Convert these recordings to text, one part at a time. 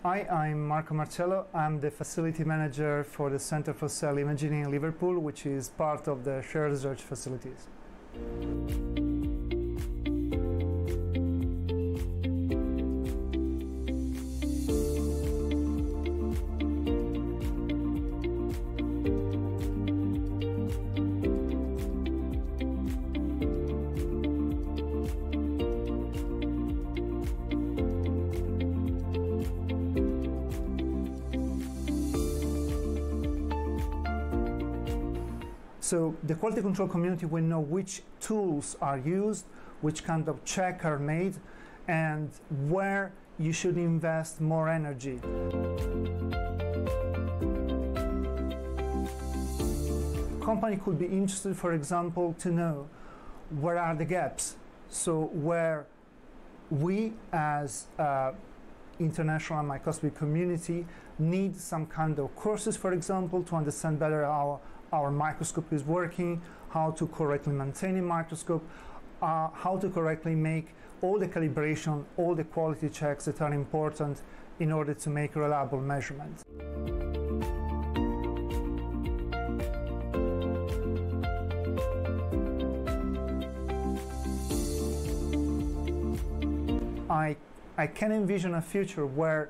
Hi, I'm Marcello. I'm the Facility Manager for the Center for Cell Imaging in Liverpool, which is part of the shared research facilities. So the quality control community will know which tools are used, which kind of checks are made, and where you should invest more energy. Company could be interested, for example, to know where are the gaps. So where we as international microscopy community need some kind of courses, for example, to understand better how our microscope is working, how to correctly maintain a microscope, how to correctly make all the calibration, all the quality checks that are important in order to make reliable measurements. I can envision a future where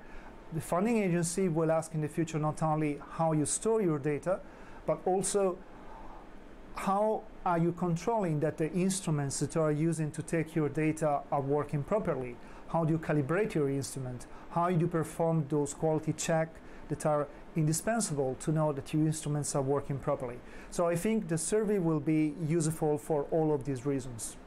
the funding agency will ask in the future not only how you store your data, but also how are you controlling that the instruments that you are using to take your data are working properly? How do you calibrate your instrument? How do you perform those quality checks that are indispensable to know that your instruments are working properly? So I think the survey will be useful for all of these reasons.